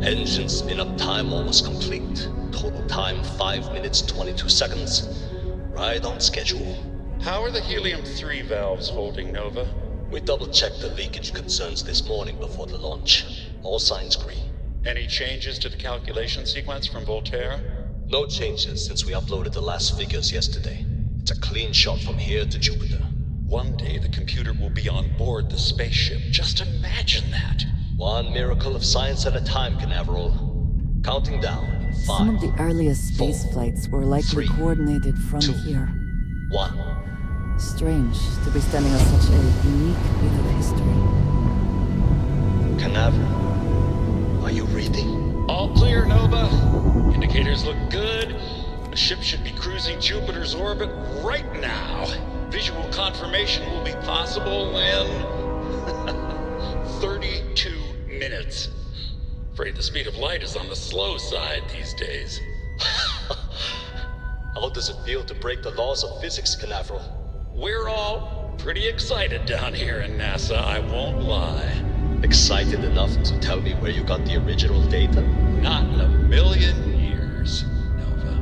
Engine spin-up time almost complete. Total time 5 minutes 22 seconds. Right on schedule. How are the helium-3 valves holding, Nova? We double-checked the leakage concerns this morning before the launch. All signs green. Any changes to the calculation sequence from Voltaire? No changes since we uploaded the last figures yesterday. It's a clean shot from here to Jupiter. One day the computer will be on board the spaceship. Just imagine that. One miracle of science at a time, Canaveral. Counting down in 5. Some of the earliest space flights were likely 3, coordinated from 2, here. 1. Strange to be standing on such a unique bit of history. Canaveral, are you reading? All clear, Nova. Indicators look good. The ship should be cruising Jupiter's orbit right now. Visual confirmation will be possible in 32 minutes. Afraid the speed of light is on the slow side these days. How does it feel to break the laws of physics, Canaveral? We're all pretty excited down here in NASA, I won't lie. Excited enough to tell me where you got the original data? Not in a million years, Nova.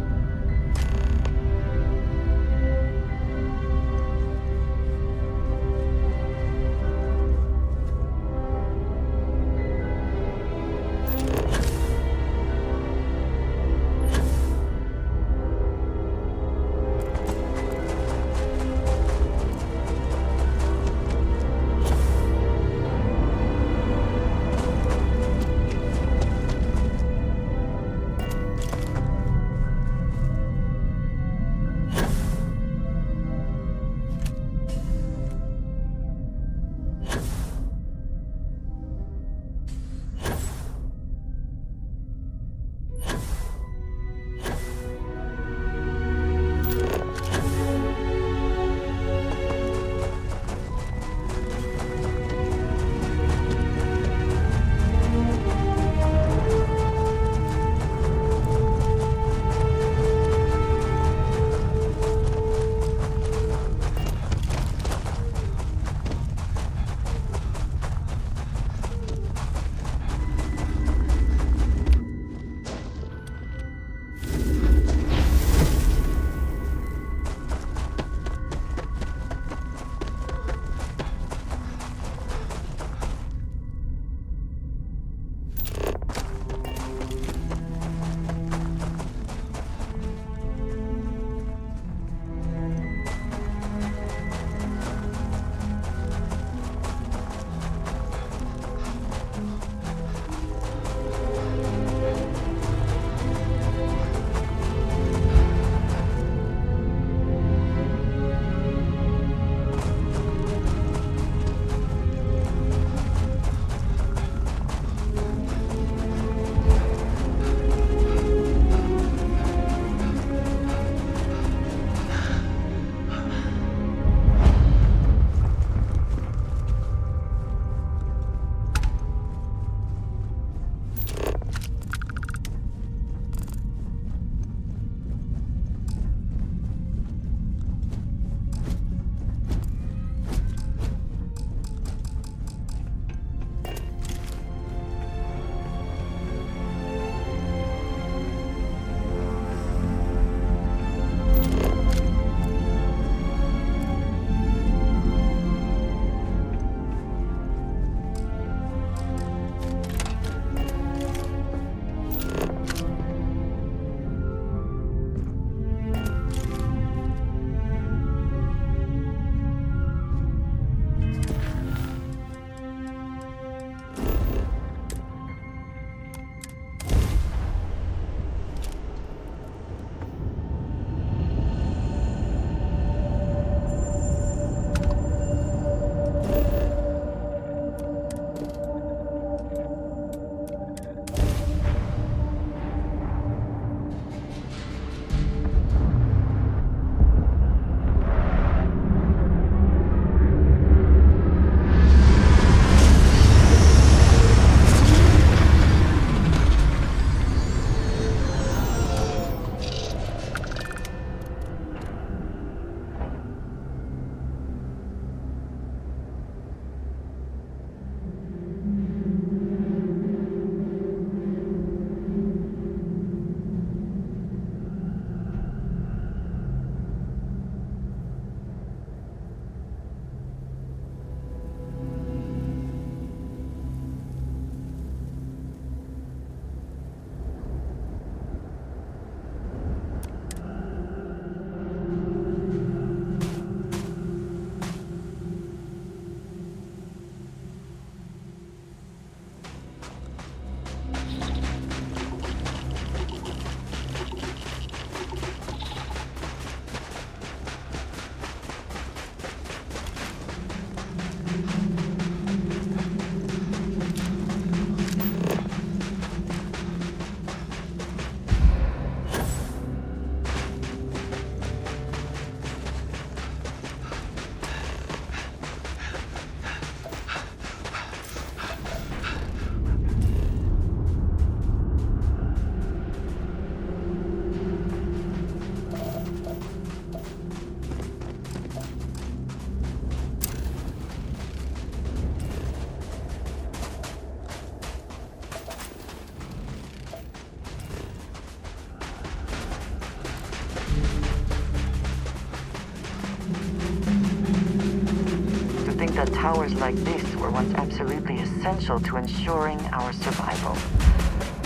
that towers like this were once absolutely essential to ensuring our survival.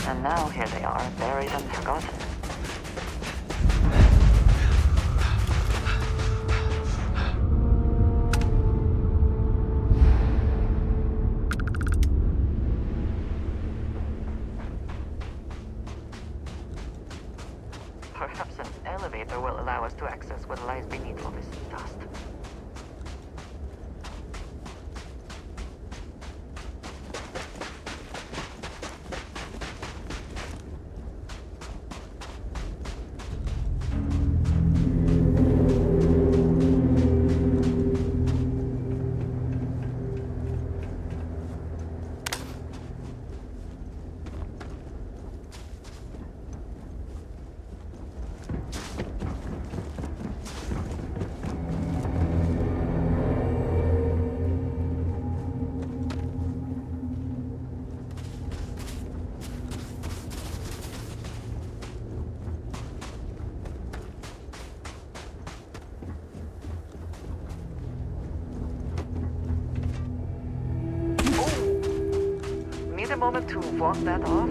And now here they are, buried and forgotten. Perhaps an elevator will allow us to access what lies beneath all this dust. Need a moment to walk that off?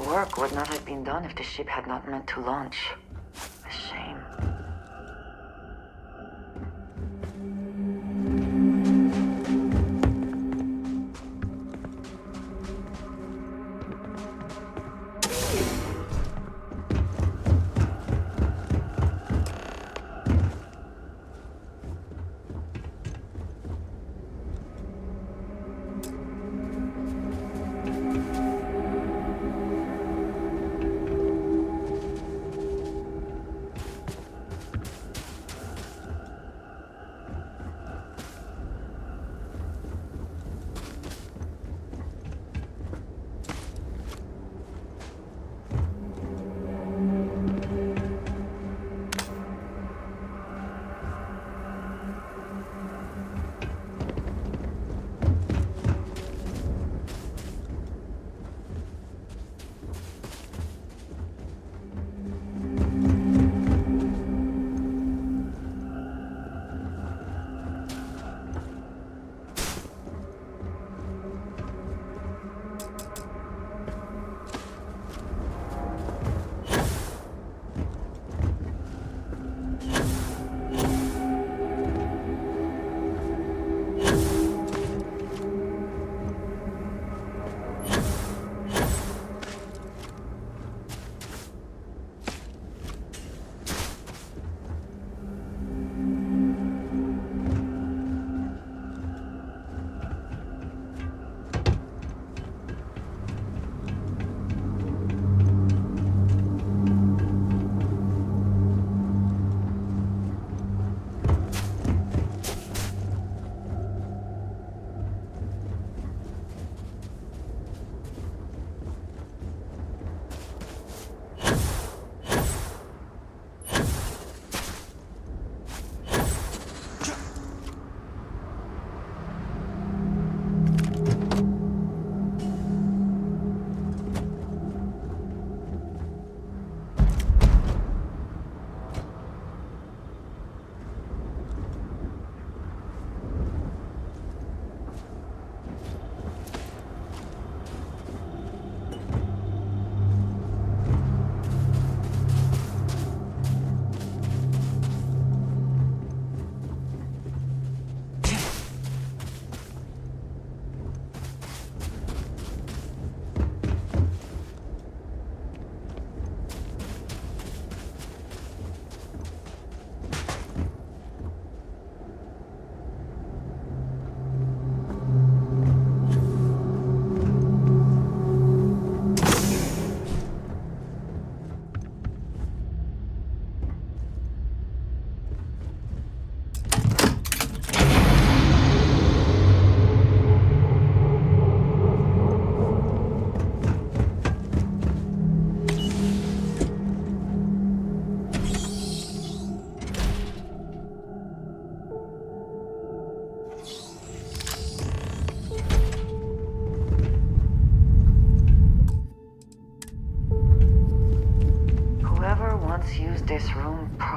Work would not have been done if the ship had not meant to launch. A shame.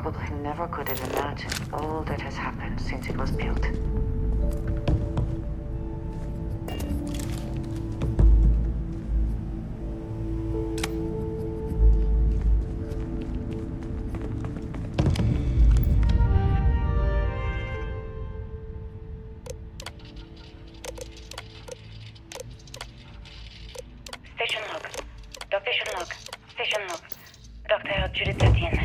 probably never could have imagined all that has happened since it was built. Station log. Station log. Dr. Judith Etienne.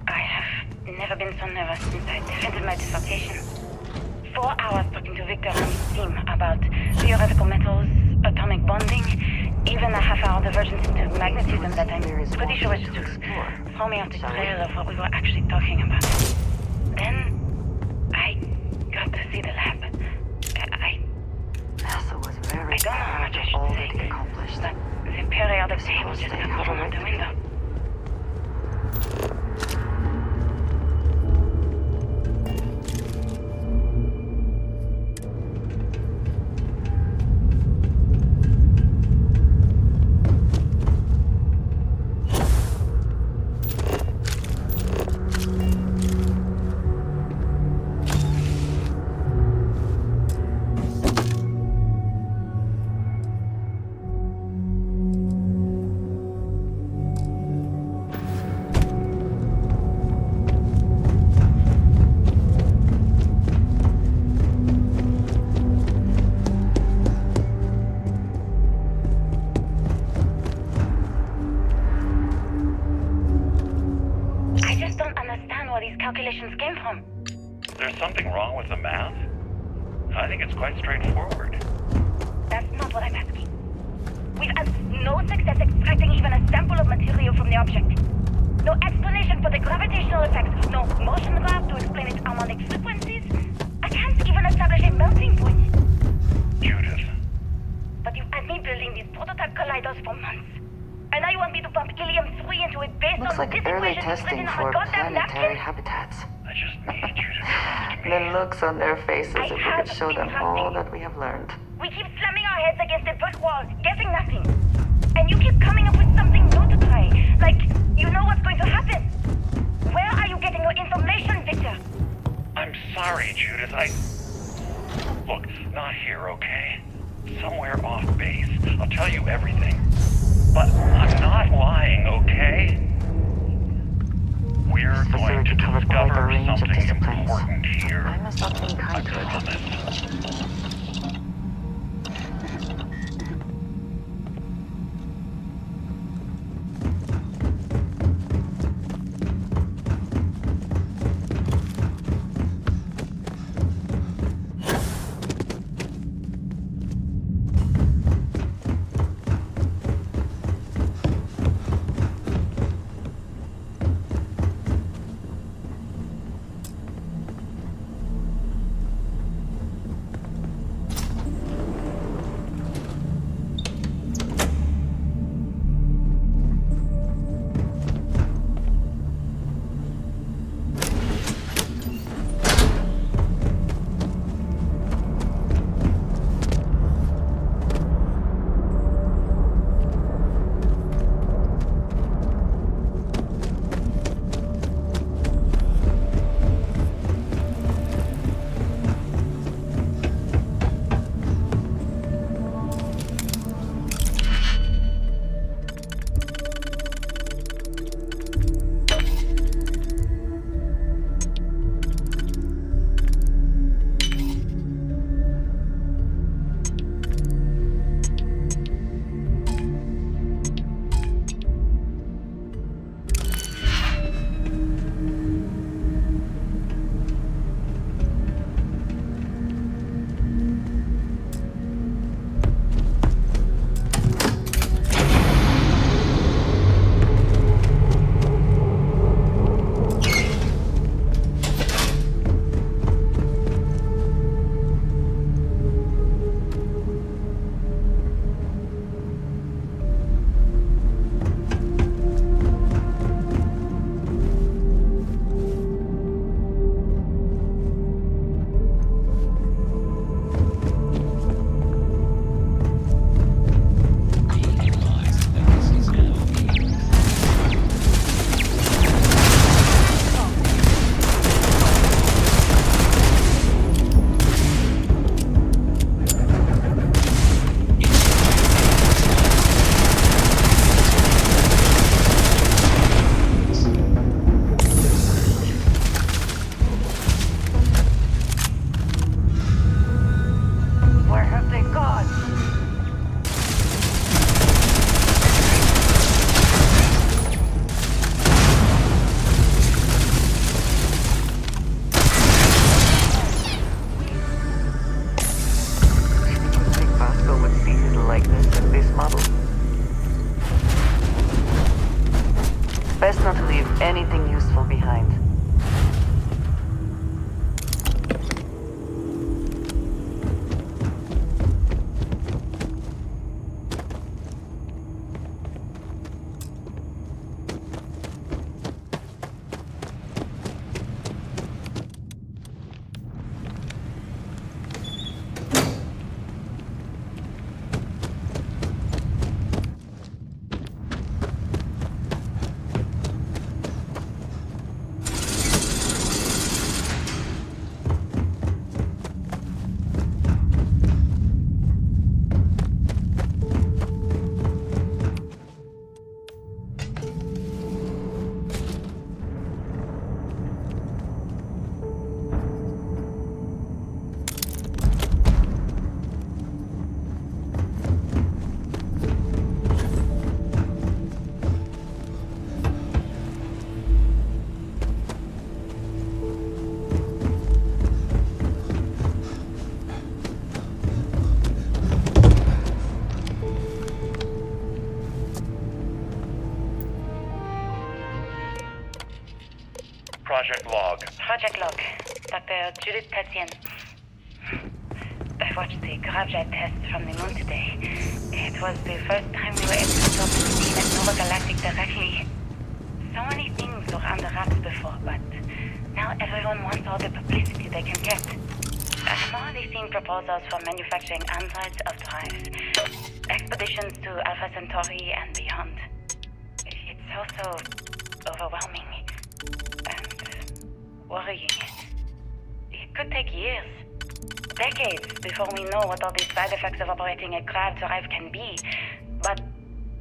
I have never been so nervous since I defended my dissertation. 4 hours talking to Victor and his team about theoretical metals, atomic bonding, even a half-hour divergence into magnetism that I'm pretty sure was just to throw me off the trail of what we were actually talking about. Then, I got to see the lab. NASA was very I don't know how proud much I of should all say, that he accomplished. but the periodic I table suppose just they got had a thrown out right the to window. I just don't understand where these calculations came from. There's something wrong with the math? I think it's quite straightforward. That's not what I'm asking. We've had no success extracting even a sample of material from the object. No explanation for the gravitational effects, no motion graph to explain its harmonic frequencies. I can't even establish a melting point. Judith, But you've had me building these prototype colliders for months. And now you want me to pump helium-3 into it based Looks on like this early equation testing written on for a goddamn planetary napkin? habitats. I just need you to trust me. The looks on their faces I if we have could show been them all trusting. that we have learned. We keep slamming our heads against a brick wall, getting nothing. And you keep coming up with something new to try. Like, you know what's going to happen. Where are you getting your information, Victor? I'm sorry, Judith. Look, not here, okay? Somewhere off base. I'll tell you everything. But I'm not lying, okay? We're This going to facility covered quite a discover range of something disciplines. important here. I must not be I kind to it. promise. Project log. Project log. Dr. Judith Tatian. I watched the gravjet test from the moon today. It was the first time we were able to talk to the team at Nova Galactic directly. So many things were under wraps before, but now everyone wants all the publicity they can get. I'm already seeing proposals for manufacturing androids of drives, expeditions to Alpha Centauri and beyond. It's also overwhelming and worrying. It could take years, decades, before we know what all the side effects of operating a grav drive can be. But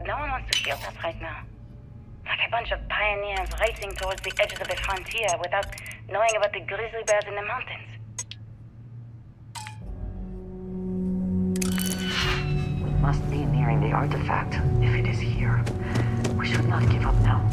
no one wants to hear that right now. Like a bunch of pioneers racing towards the edges of the frontier without knowing about the grizzly bears in the mountains. We must be nearing the artifact, if it is here. We should not give up now.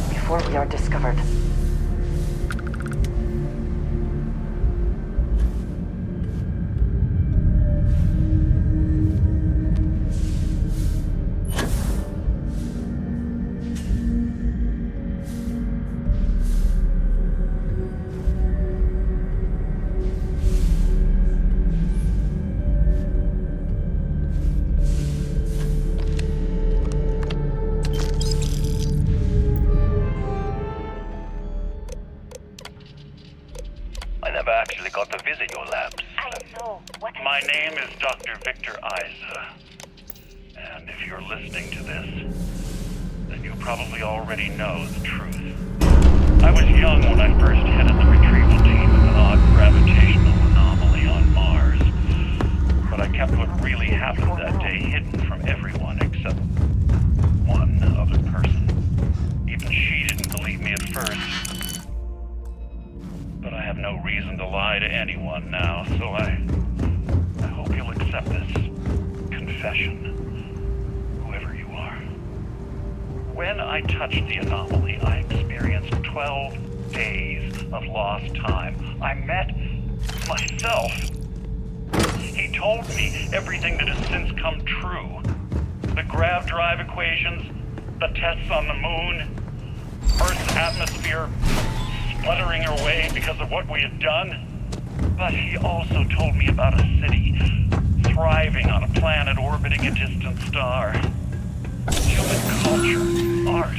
Before we are discovered. Actually got to visit your labs. I know. What My name is Dr. Victor Isa. And if you're listening to this, then you probably already know the truth. I was young when I first headed the retrieval team of an odd gravitational anomaly on Mars. But I kept what really happened that day hidden from everyone except one other person. Even she didn't believe me at first. But I have no reason to lie to anyone now, so I hope you'll accept this confession, whoever you are. When I touched the anomaly, I experienced 12 days of lost time. I met myself. He told me everything that has since come true. The grav drive equations, the tests on the moon, Earth's atmosphere sputtering away because of what we had done. But he also told me about a city thriving on a planet orbiting a distant star. Human culture, art,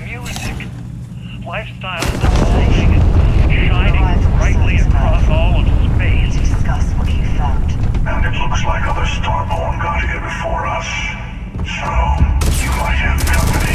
music, lifestyles evolving, shining brightly across all of space. Discuss what you found. And it looks like other Starborn got here before us. So, you might have company.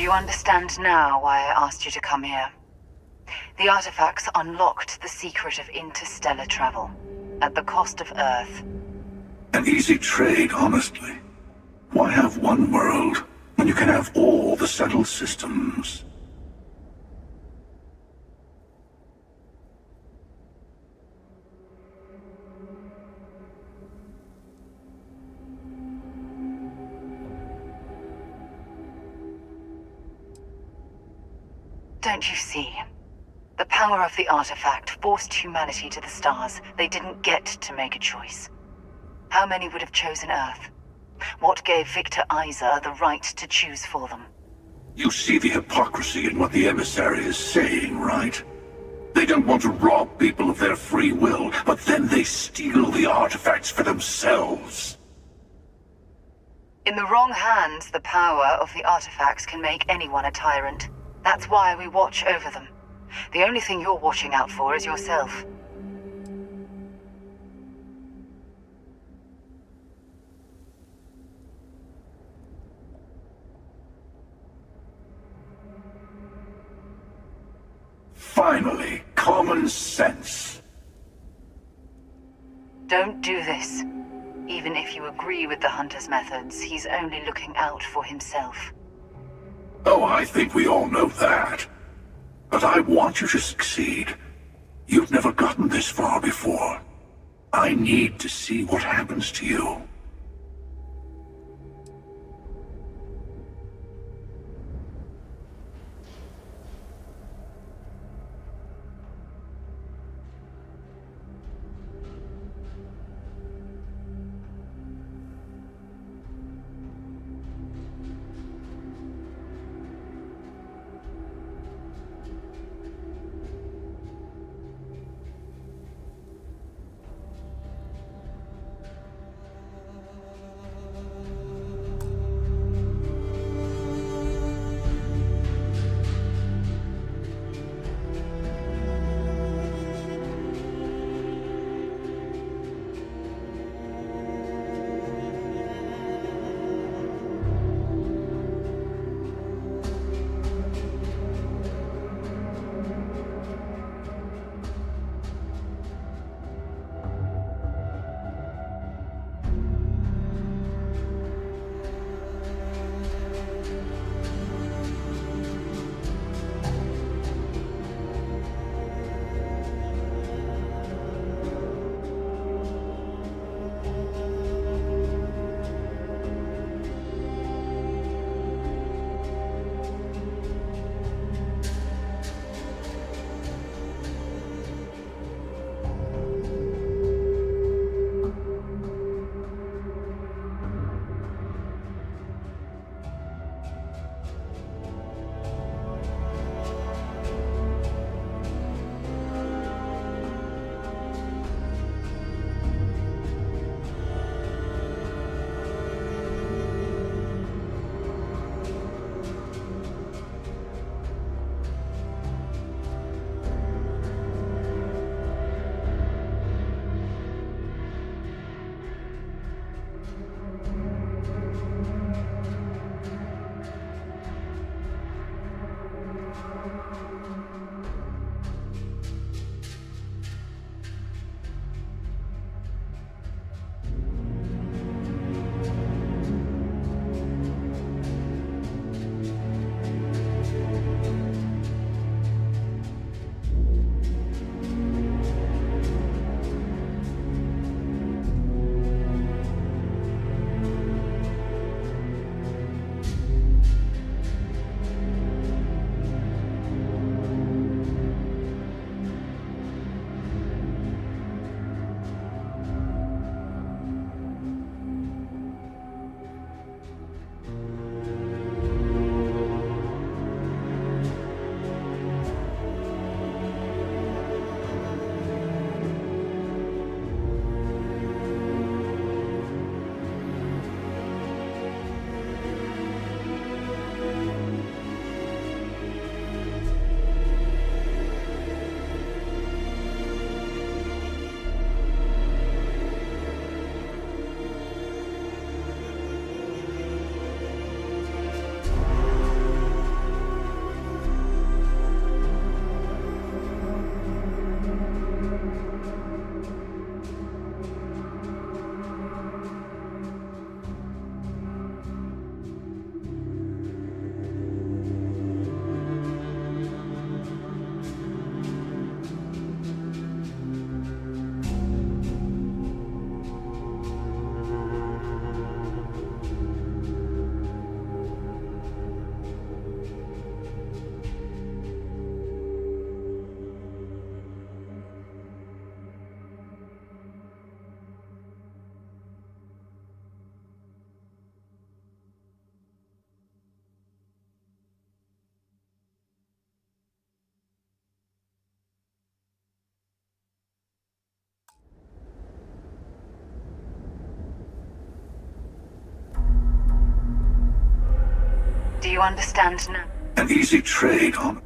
You understand now why I asked you to come here. The artifacts unlocked the secret of interstellar travel, at the cost of Earth. An easy trade, honestly. Why have one world when you can have all the settled systems? Don't you see? The power of the artifact forced humanity to the stars. They didn't get to make a choice. How many would have chosen Earth? What gave Victor Isa the right to choose for them? You see the hypocrisy in what the emissary is saying, right? They don't want to rob people of their free will, but then they steal the artifacts for themselves. In the wrong hands, the power of the artifacts can make anyone a tyrant. That's why we watch over them. The only thing you're watching out for is yourself. Finally, common sense. Don't do this. Even if you agree with the Hunter's methods, he's only looking out for himself. Oh, I think we all know that. But I want you to succeed. You've never gotten this far before. I need to see what happens to you. you understand now? An easy trade on